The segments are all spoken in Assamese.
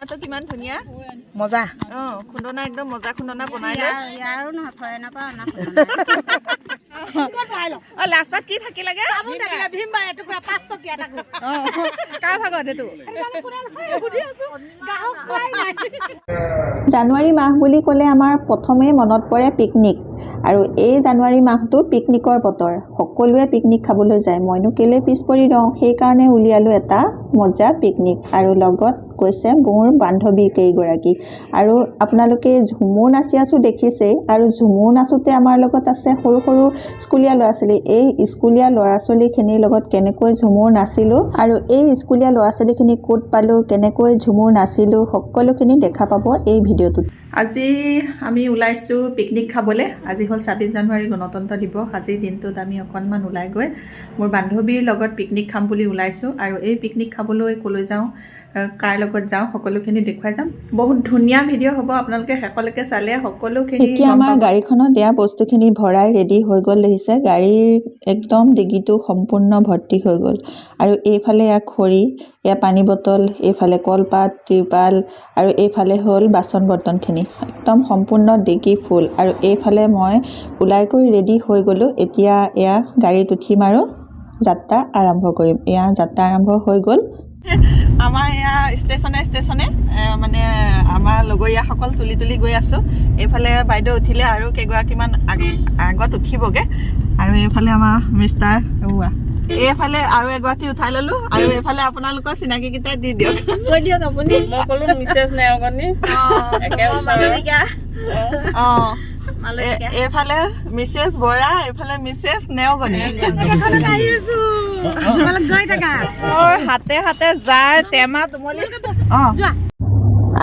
তো কিমান ধুনীয়া মজা খুন্দনা একদম মজা খুন্দনা বনাই লৈ ইয়াৰো নহয় থৈ নাপাওঁ না লাষ্টত কি থাকি লাগে কাৰ ভাগত এইটো জানুৱাৰী মাহ বুলি ক'লে আমাৰ প্ৰথমে মনত পৰে পিকনিক আৰু এই জানুৱাৰী মাহটো পিকনিকৰ বতৰ সকলোৱে পিকনিক খাবলৈ যায় মইনো কেলে পিছ পৰি ৰওঁ সেইকাৰণে উলিয়ালোঁ এটা মজা পিকনিক আৰু লগত গৈছে মোৰ বান্ধৱী কেইগৰাকী আৰু আপোনালোকে ঝুমুৰ নাচি আছোঁ দেখিছেই আৰু ঝুমুৰ নাচোতে আমাৰ লগত আছে সৰু সৰু স্কুলীয়া ল'ৰা ছোৱালী এই স্কুলীয়া ল'ৰা ছোৱালীখিনিৰ লগত কেনেকৈ ঝুমুৰ নাচিলোঁ আৰু এই স্কুলীয়া ল'ৰা ছোৱালীখিনি ক'ত পালোঁ কেনেকৈ ঝুমুৰ নাচিলোঁ সকলোখিনি দেখা পাব এই ভিডিঅ'টোত আজি আমি ওলাইছোঁ পিকনিক খাবলৈ আজি হ'ল ২৬ জানুৱাৰী গণতন্ত্ৰ দিৱস আজিৰ দিনটোত আমি অকণমান ওলাই গৈ মোৰ বান্ধৱীৰ লগত পিকনিক খাম বুলি ওলাইছোঁ আৰু এই পিকনিক খাবলৈ ক'লৈ যাওঁ কাৰ লগত যাওঁ সকলোখিনি দেখুৱাই যাম বহুত ধুনীয়া ভিডিঅ' হ'ব আপোনালোকে শেষলৈকে চালে সকলোখিনি এতিয়া আমাৰ গাড়ীখনত দিয়া বস্তুখিনি ভৰাই ৰেডি হৈ গ'ল দেখিছে গাড়ীৰ একদম ডিগিটো সম্পূৰ্ণ ভৰ্তি হৈ গ'ল আৰু এইফালে ইয়াৰ খৰি ইয়াৰ পানী বটল এইফালে কলপাত ত্ৰিপাল আৰু এইফালে হ'ল বাচন বৰ্তনখিনি একদম সম্পূৰ্ণ ডিগি ফুল আৰু এইফালে মই ওলাই কৰি ৰেডি হৈ গ'লোঁ এতিয়া এয়া গাড়ীত উঠিম আৰু যাত্ৰা আৰম্ভ কৰিম এয়া যাত্ৰা আৰম্ভ হৈ গ'ল আমাৰ এয়া ষ্টেচনে মানে আমাৰ লগৰীয়াসকল তুলি তুলি গৈ আছোঁ এইফালে বাইদেউ উঠিলে আৰু কেইগৰাকীমান আগত উঠিবগৈ আৰু এইফালে আমাৰ মিষ্টাৰ এইফালে আৰু এগৰাকী উঠাই ল'লোঁ আৰু এইফালে আপোনালোকৰ চিনাকিকেইটাই দি দিয়ক কৈ দিয়ক আপুনি মই ক'লো মিছেছ নেওগনি অঁ এইফালে মিছেছ বৰা এইফালে মিছেছ নেওগনি হাতে হাতে জাৰ টেমা তুমলি অঁ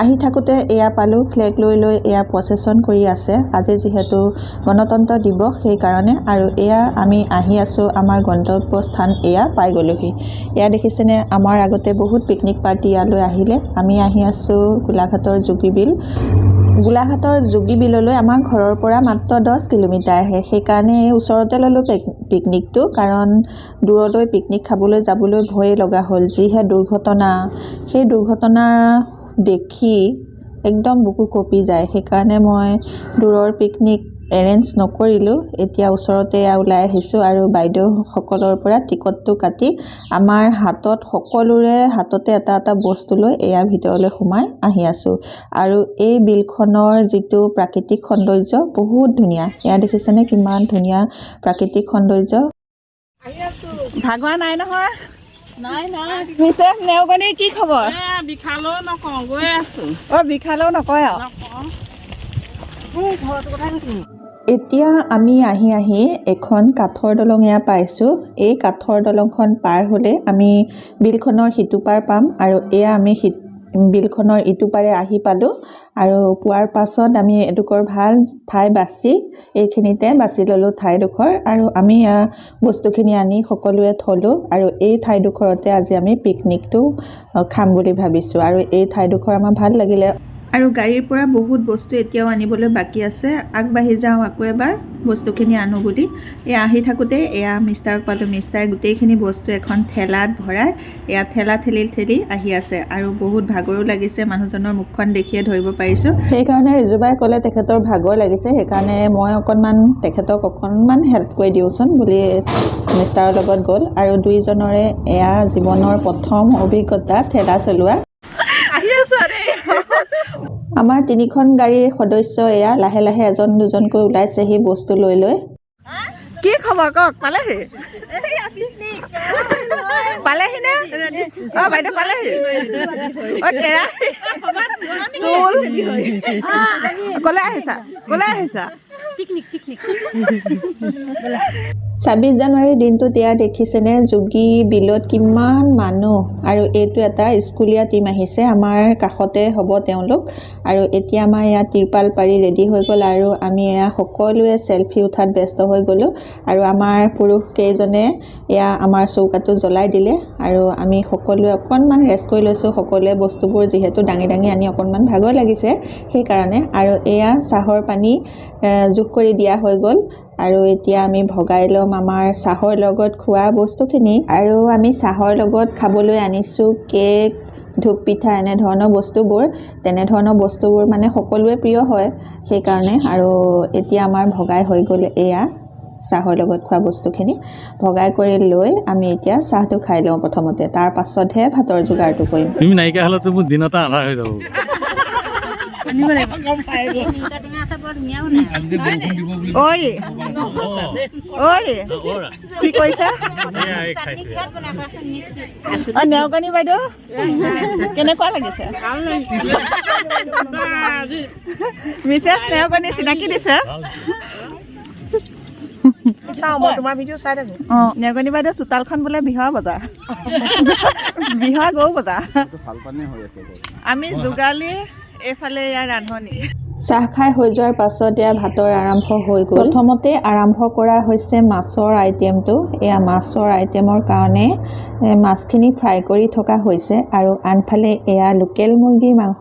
আহি থাকোঁতে এয়া পালোঁ ফ্লেগ লৈ লৈ এয়া প্ৰচেছন কৰি আছে আজি যিহেতু গণতন্ত্ৰ দিৱস সেইকাৰণে আৰু এয়া আমি আহি আছোঁ আমাৰ গন্তব্যস্থান এয়া পাই গ'লোহি এয়া দেখিছেনে আমাৰ আগতে বহুত পিকনিক পাৰ্টি ইয়ালৈ আহিলে আমি আহি আছোঁ গোলাঘাটৰ যোগী বিললৈ আমাৰ ঘৰৰ পৰা মাত্ৰ 10 কিলোমিটাৰহে সেইকাৰণে ওচৰতে ল'লোঁ পিকনিকটো কাৰণ দূৰলৈ পিকনিক খাবলৈ যাবলৈ ভয় লগা হ'ল যিহে দুৰ্ঘটনা সেই দুৰ্ঘটনা দেখি একদম বুকু কঁপি যায় সেইকাৰণে মই দূৰৰ পিকনিক এৰেঞ্জ নকৰিলোঁ এতিয়া ওচৰতে ওলাই আহিছোঁ আৰু বাইদেউসকলৰ পৰা টিকটটো কাটি আমাৰ হাতত সকলোৰে হাততে এটা এটা বস্তু লৈ এয়া ভিতৰলৈ সোমাই আহি আছোঁ আৰু এই বিলখনৰ যিটো প্ৰাকৃতিক সৌন্দৰ্য বহুত ধুনীয়া এয়া দেখিছেনে কিমান ধুনীয়া প্ৰাকৃতিক সৌন্দৰ্য ভাগৱা নাই নহয় নাই মিছেছ নেওগনি কি খবৰ বিখালেও নকওঁ গৈ আছোঁ বিখালেও নকয় আৰু এতিয়া আমি আহি এখন কাঠৰ দলং এয়া পাইছোঁ এই কাঠৰ দলংখন পাৰ হ'লে আমি বিলখনৰ সিটো পাৰ পাম আৰু এয়া আমি বিলখনৰ ইটো পাৰে আহি পালোঁ আৰু পোৱাৰ পাছত আমি এডোখৰ ভাল ঠাই বাছি এইখিনিতে বাছি ল'লোঁ ঠাইডোখৰ আৰু আমি বস্তুখিনি আনি সকলোৱে থলোঁ আৰু এই ঠাইডোখৰতে আজি আমি পিকনিকটো খাম বুলি ভাবিছোঁ আৰু এই ঠাইডোখৰ আমাৰ ভাল লাগিলে আৰু গাড়ীৰ পৰা বহুত বস্তু এতিয়াও আনিবলৈ বাকী আছে আগবাঢ়ি যাওঁ আকৌ এবাৰ বস্তুখিনি আনো বুলি এয়া আহি থাকোঁতে এয়া মিষ্টাৰক পালোঁ মিষ্টাৰে গোটেইখিনি বস্তু এখন ঠেলাত ভৰাই এয়া ঠেলি আহি আছে আৰু বহুত ভাগৰো লাগিছে মানুহজনৰ মুখখন দেখিয়ে ধৰিব পাৰিছোঁ সেইকাৰণে ৰিজুবাই ক'লে তেখেতৰ ভাগৰ লাগিছে সেইকাৰণে মই তেখেতক অকণমান হেল্প কৰি দিওঁচোন বুলি মিষ্টাৰৰ লগত গ'ল আৰু দুইজনৰে এয়া জীৱনৰ প্ৰথম অভিজ্ঞতা ঠেলা চলোৱা আমাৰ 3খন গাড়ীৰ সদস্য এয়া লাহে লাহে এজন দুজনকৈ ওলাইছে সেই বস্তু লৈ লৈ কি খবৰ কওক পালেহি পালেহিনে অঁ বাইদেউ পালেহি ক'লৈ আহিছা 26 জানুৱাৰীৰ দিনটোত এয়া দেখিছেনে যোগী বিলত কিমান মানুহ আৰু এইটো এটা স্কুলীয়া টীম আহিছে আমাৰ কাষতে হ'ব তেওঁলোক আৰু এতিয়া আমাৰ ইয়াত তিৰপাল পাৰি ৰেডি হৈ গ'ল আৰু আমি এয়া সকলোৱে চেলফি উঠাত ব্যস্ত হৈ গ'লোঁ আৰু আমাৰ পুৰুষ কেইজনে এয়া আমাৰ চৌকাটো জ্বলাই দিলে আৰু আমি সকলোৱে অকণমান ৰেষ্ট কৰি লৈছোঁ সকলোৱে বস্তুবোৰ যিহেতু দাঙি আনি অকণমান ভাগৰ লাগিছে সেইকাৰণে আৰু এয়া চাহৰ পানী জোখ কৰি দিয়া হৈ গ'ল আৰু এতিয়া আমি ভগাই ল'ম আমাৰ চাহৰ লগত খোৱা বস্তুখিনি আৰু আমি চাহৰ লগত খাবলৈ আনিছোঁ কেক ধূপ পিঠা এনেধৰণৰ বস্তুবোৰ তেনেধৰণৰ বস্তুবোৰ মানে সকলোৱে প্ৰিয় হয় সেইকাৰণে। আৰু এতিয়া আমাৰ ভগাই হৈ গ'ল এয়া চাহৰ লগত খোৱা বস্তুখিনি ভগাই কৰি লৈ আমি এতিয়া চাহটো খাই লওঁ প্ৰথমতে, তাৰ পাছতহে ভাতৰ যোগাৰটো কৰিম। তুমি নাইকিয়া হ'লেতো মোৰ দিনতে আন্ধাৰ হৈ যাব। কি কৈছা নেওকণী বাইদেউ কেনেকুৱা লাগিছে? মিছেছ নেওকণী চিনাকি দিছে। নেওকণী বাইদেউ চোতালখন বোলে বিহা বজাৰ বিহা গৰু বজাৰ। আমি যোগালী এইফালে ইয়াৰ ৰান্ধনি। চাহ খাই হৈ যোৱাৰ পাছত এয়া ভাতৰ আৰম্ভ হৈ গ'ল। প্ৰথমতে আৰম্ভ কৰা হৈছে মাছৰ আইটেমটো। এয়া মাছৰ আইটেমৰ কাৰণে মাছখিনি ফ্ৰাই কৰি থকা হৈছে আৰু আনফালে এয়া লোকেল মুৰ্গীৰ মাংস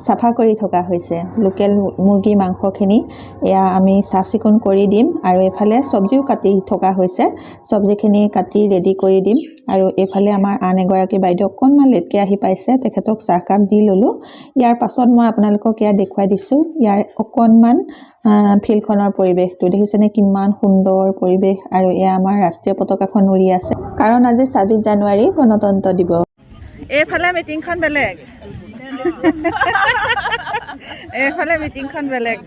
চাফা কৰি থকা হৈছে। লোকেল মুৰ্গী মাংসখিনি এয়া আমি চাফ চিকুণ কৰি দিম আৰু এইফালে চব্জিও কাটি থকা হৈছে। চব্জিখিনি কাটি ৰেডি কৰি দিম আৰু এইফালে আমাৰ আন এগৰাকী বাইদেউ অকণমান লেটকৈ আহি পাইছে, তেখেতক চাহকাপ দি ল'লোঁ। ইয়াৰ পাছত মই আপোনালোকক এয়া দেখুৱাই দিছোঁ ইয়াৰ অকণমান ফিল্ডখনৰ পৰিৱেশটো দেখিছেনে কিমান সুন্দৰ পৰিৱেশ। আৰু এয়া আমাৰ ৰাষ্ট্ৰীয় পতাকাখন উৰি আছে কাৰণ আজি ২৬ জানুৱাৰী গণতন্ত্ৰ দিৱস। এইফালে মিটিংখন বেলেগ এইফালে মিটিংখন বেলেগ।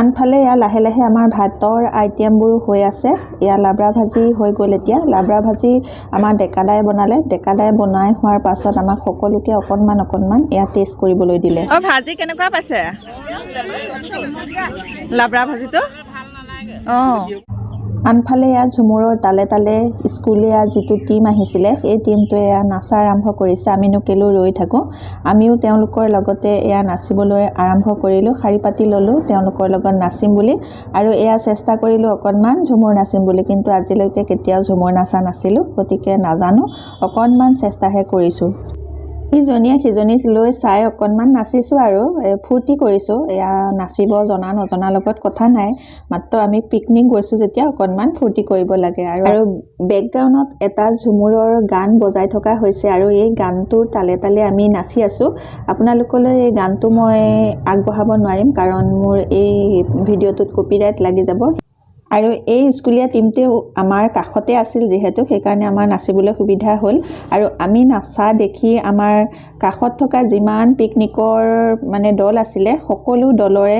আনফালে এয়া লাহে লাহে আমাৰ ভাতৰ আইটেমবোৰ হৈ আছে। এয়া লাবৰা ভাজি হৈ গ'ল। এতিয়া লাবৰা ভাজি আমাৰ ডেকাদাই বনালে। ডেকাদাই বনাই হোৱাৰ পাছত আমাক সকলোকে অকণমান এয়া টেষ্ট কৰিবলৈ দিলে। ভাজি কেনেকুৱা পাইছে লাবৰা ভাজিটো? আনফালে এয়া ঝুমুৰৰ তালে তালে স্কুলীয়া যিটো টীম আহিছিলে সেই টীমটোৱে এয়া নাচা আৰম্ভ কৰিছে। আমিনো কেলৈ ৰৈ থাকোঁ, আমিও তেওঁলোকৰ লগতে এয়া নাচিবলৈ আৰম্ভ কৰিলোঁ। শাৰী পাতি ল'লোঁ তেওঁলোকৰ লগত নাচিম বুলি আৰু এয়া চেষ্টা কৰিলোঁ অকণমান ঝুমুৰ নাচিম বুলি, কিন্তু আজিলৈকে কেতিয়াও ঝুমুৰ নাচা নাছিলোঁ, গতিকে নাজানো, অকণমান চেষ্টাহে কৰিছোঁ। ইজনীয়ে সিজনী লৈ চাই অকণমান নাচিছোঁ আৰু ফূৰ্তি কৰিছোঁ। এয়া নাচিব জনা নজনাৰ লগত কথা নাই, মাত্ৰ আমি পিকনিক গৈছোঁ যেতিয়া অকণমান ফূৰ্তি কৰিব লাগে। আৰু বেকগ্ৰাউণ্ডত এটা ঝুমুৰৰ গান বজাই থকা হৈছে আৰু এই গানটোৰ তালে তালে আমি নাচি আছোঁ। আপোনালোকলৈ এই গানটো মই আগবঢ়াব নোৱাৰিম কাৰণ মোৰ এই ভিডিঅ'টোত কপিৰাইট লাগি যাব। আৰু এই স্কুলীয়া টীমটোও আমাৰ কাষতে আছিল যিহেতু সেইকাৰণে আমাৰ নাচিবলৈ সুবিধা হ'ল। আৰু আমি নাচা দেখি আমাৰ কাষত থকা যিমান পিকনিকৰ মানে দল আছিলে সকলো দলৰে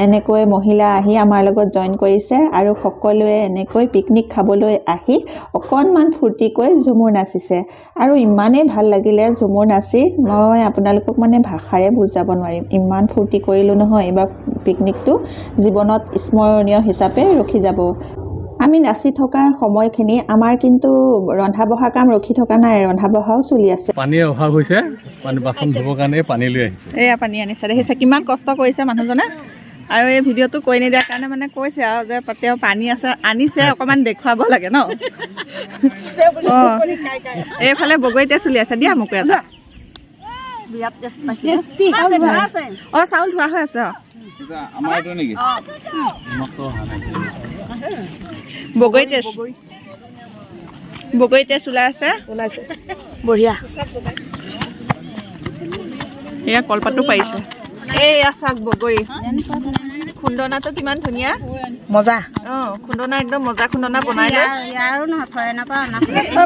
এনেকৈ মহিলা আহি আমাৰ লগত জইন কৰিছে আৰু সকলোৱে এনেকৈ পিকনিক খাবলৈ আহি অকণমান ফূৰ্তিকৈ ঝুমুৰ নাচিছে আৰু ইমানেই ভাল লাগিলে ঝুমুৰ নাচি, মই আপোনালোকক মানে ভাষাৰে বুজাব নোৱাৰিম। ইমান ফূৰ্তি কৰিলোঁ নহয়, এইবাৰ পিকনিকটো জীৱনত স্মৰণীয় হিচাপে ৰখি যাব। আমি নাচি থকাৰ সময়খিনি আমাৰ কিন্তু ৰন্ধা বঢ়া কাম ৰখি থকা নাই, ৰন্ধা বঢ়াও চলি আছে। পানীৰ অভাৱ হৈছে, বাচন ধুবৰ কাৰণে পানী লৈ আহিছে। এয়া পানী আনিছে, দেখিছে কিমান কষ্ট কৰিছে মানুহজনে। আৰু এই ভিডিঅ'টো কৰি নিদিয়াৰ কাৰণে মানে কৈছে আৰু যে তেওঁ পানী আছে আনিছে, অকণমান দেখুৱাব লাগে ন। এইফালে বগৰীতে চলি আছে, দিয়া মোকো এটা। চাউল ধোৱা হৈ আছে। বগৰীতে চলাই আছে, বঢ়িয়া। এয়া কলপাতো পাৰিছে। এয়া চাওক বগৰী খুন্দনাটো কিমান ধুনীয়া, মজা। খুন্দনা একদম মজা খুন্দনা বনাই লৈ।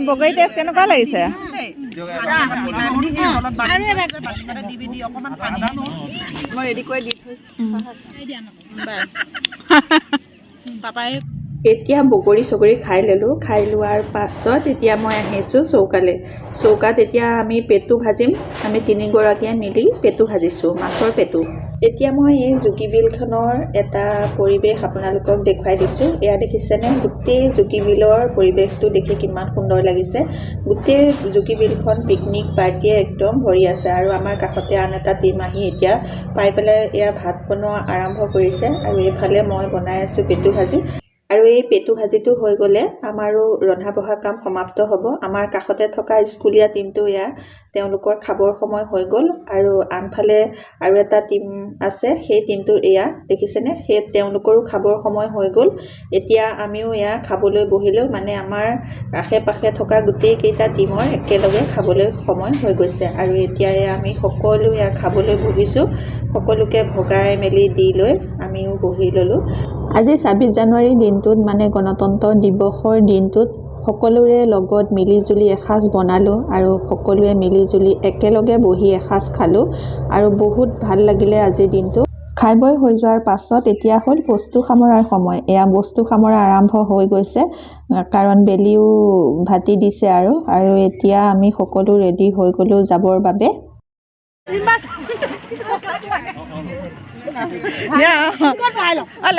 বগৰী টেষ্ট কেনেকুৱা লাগিছে? মই ৰেডি কৰি দি থৈছোঁ। পাপাই এতিয়া বগৰী চগৰী খাই ল'লোঁ। খাই লোৱাৰ পাছত এতিয়া মই আহিছোঁ চৌকালৈ। চৌকাত এতিয়া আমি পেটু ভাজিম। আমি তিনিগৰাকীয়ে মিলি পেটু ভাজিছোঁ, মাছৰ পেটু। এতিয়া মই এই জুগীবিলখনৰ এটা পৰিৱেশ আপোনালোকক দেখুৱাই দিছোঁ। এয়া দেখিছেনে, গোটেই জুগীবিলৰ পৰিৱেশটো দেখি কিমান সুন্দৰ লাগিছে। গোটেই জুগীবিলখন পিকনিক পাৰ্টিয়ে একদম ভৰি আছে আৰু আমাৰ কাষতে আন এটা টীম আহি এতিয়া পাই পেলাই এয়া ভাত বনোৱা আৰম্ভ কৰিছে আৰু এইফালে মই বনাই আছোঁ পেটু ভাজি। আৰু এই পেটু ভাজিটো হৈ গ'লে আমাৰো ৰন্ধা বঢ়া কাম সমাপ্ত হ'ব। আমাৰ কাষতে থকা স্কুলীয়া টিমটো ইয়াৰ তেওঁলোকৰ খাবৰ সময় হৈ গ'ল আৰু আনফালে আৰু এটা টিম আছে, সেই টিমটোৰ এয়া দেখিছেনে, সেই তেওঁলোকৰো খাবৰ সময় হৈ গ'ল। এতিয়া আমিও এয়া খাবলৈ বহিলোঁ, মানে আমাৰ আশে পাশে থকা গোটেইকেইটা টিমৰ একেলগে খাবলৈ সময় হৈ গৈছে আৰু এতিয়া আমি সকলো এয়া খাবলৈ বহিছোঁ। সকলোকে ভগাই মেলি দি লৈ আমিও বহি ল'লোঁ। আজি ২৬ জানুৱাৰী দিনটোত মানে গণতন্ত্ৰ দিৱসৰ দিনটোত সকলোৰে লগত মিলিজুলি এসাঁজ বনালোঁ আৰু সকলোৱে মিলিজুলি একেলগে বহি এসাঁজ খালোঁ আৰু বহুত ভাল লাগিলে আজিৰ দিনটো। খাই বৈ হৈ যোৱাৰ পাছত এতিয়া হ'ল বস্তু সামৰাৰ সময়। এয়া বস্তু সামৰা আৰম্ভ হৈ গৈছে কাৰণ বেলিও ভাটি দিছে আৰু এতিয়া আমি সকলো ৰেডি হৈ গ'লোঁ যাবৰ বাবে।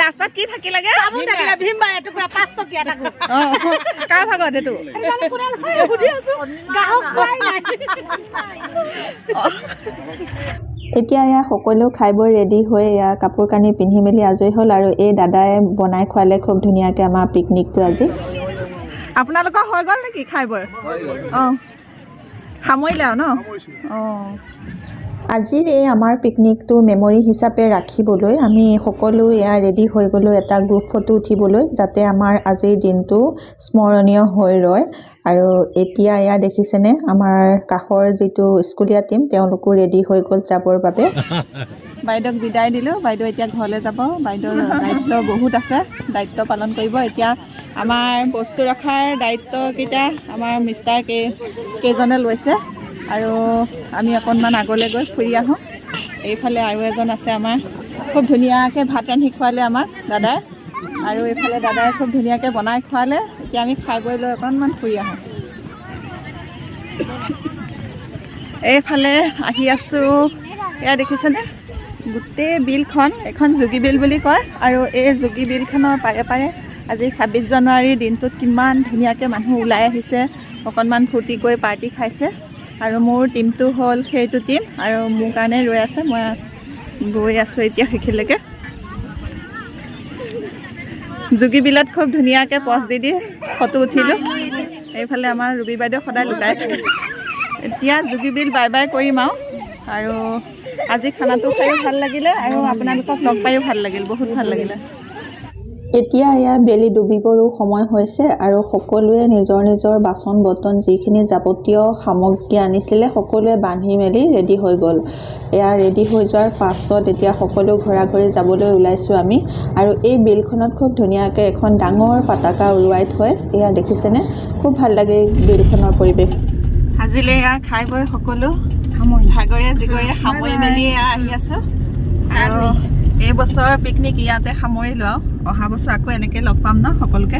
লাষ্টত কি থাকিলেগে কাৰ ভাগত এইটো এতিয়া এয়া সকলো খাই বৈ ৰেডি হৈ এয়া কাপোৰ কানি পিন্ধি মেলি আজৰি হ'ল আৰু এই দাদাই বনাই খোৱালে খুব ধুনীয়াকৈ আমাৰ পিকনিকটো আজি। আপোনালোকৰ হৈ গ'ল নেকি খাই বৈ? অঁ সামৰিলে আৰু ন? অঁ আজিৰ এই আমাৰ পিকনিকটো মেমৰি হিচাপে ৰাখিবলৈ আমি সকলো এয়া ৰেডি হৈ গ'লোঁ এটা গ্ৰুপ ফটো উঠিবলৈ, যাতে আমাৰ আজিৰ দিনটো স্মৰণীয় হৈ ৰয়। আৰু এতিয়া এয়া দেখিছেনে আমাৰ কাষৰ যিটো স্কুলীয়া টিম তেওঁলোকো ৰেডি হৈ গ'ল যাবৰ বাবে। বাইদেউক বিদায় দিলোঁ, বাইদেউ এতিয়া ঘৰলৈ যাব। বাইদেউৰ দায়িত্ব বহুত আছে, দায়িত্ব পালন কৰিব। এতিয়া আমাৰ বস্তু ৰখাৰ দায়িত্বকেইটা আমাৰ মিষ্টাৰ কেইজনে লৈছে আৰু আমি অকণমান আগলৈ গৈ ফুৰি আহোঁ। এইফালে আৰু এজন আছে আমাৰ, খুব ধুনীয়াকৈ ভাত ৰান্ধি খোৱালে আমাক দাদাই, আৰু এইফালে দাদাই খুব ধুনীয়াকৈ বনাই খোৱালে। এতিয়া আমি খাই বৈ লৈ অকণমান ফুৰি আহোঁ। এইফালে আহি আছোঁ, এয়া দেখিছেনে গোটেই বিলখন, এখন যোগী বিল বুলি কয় আৰু এই যোগী বিলখনৰ পাৰে পাৰে আজি ২৬ জানুৱাৰীৰ দিনটোত কিমান ধুনীয়াকৈ মানুহ ওলাই আহিছে, অকণমান ফূৰ্তি কৰি পাৰ্টি খাইছে। আৰু মোৰ টিমটো হ'ল সেইটো টিম আৰু মোৰ কাৰণে ৰৈ আছে, মই গৈ আছোঁ এতিয়া সেইখিনিলৈকে। যোগী বিলত খুব ধুনীয়াকৈ পজ দি ফটো উঠিলোঁ। এইফালে আমাৰ ৰুবি বাইদেউ সদায় লুকাই থাকে। এতিয়া যোগী বিল বাই বাই কৰিম আৰু আজি খানাটো খায়ো ভাল লাগিলে আৰু আপোনালোকক লগ পায়ো ভাল লাগিল, বহুত ভাল লাগিলে। এতিয়া এয়া বেলি ডুবিবৰো সময় হৈছে আৰু সকলোৱে নিজৰ নিজৰ বাচন বৰ্তন যিখিনি যাৱতীয় সামগ্ৰী আনিছিলে সকলোৱে বান্ধি মেলি ৰেডি হৈ গ'ল। এয়া ৰেডি হৈ যোৱাৰ পাছত এতিয়া সকলো ঘৰা ঘৰি যাবলৈ ওলাইছোঁ আমি। আৰু এই বিলখনত খুব ধুনীয়াকৈ এখন ডাঙৰ পতাকা উৰুৱাই থয়, এয়া দেখিছেনে, খুব ভাল লাগে বিলখনৰ পৰিৱেশ। আজিলৈ এয়া খাই বৈ সকলো ভাগৰীয়া জিগৰীয়া সামৰি মেলি আহি আছোঁ আৰু এই বছৰৰ পিকনিক ইয়াতে সামৰিলোঁ আৰু অহা বছৰ আকৌ এনেকৈ লগ পাম ন সকলোকে।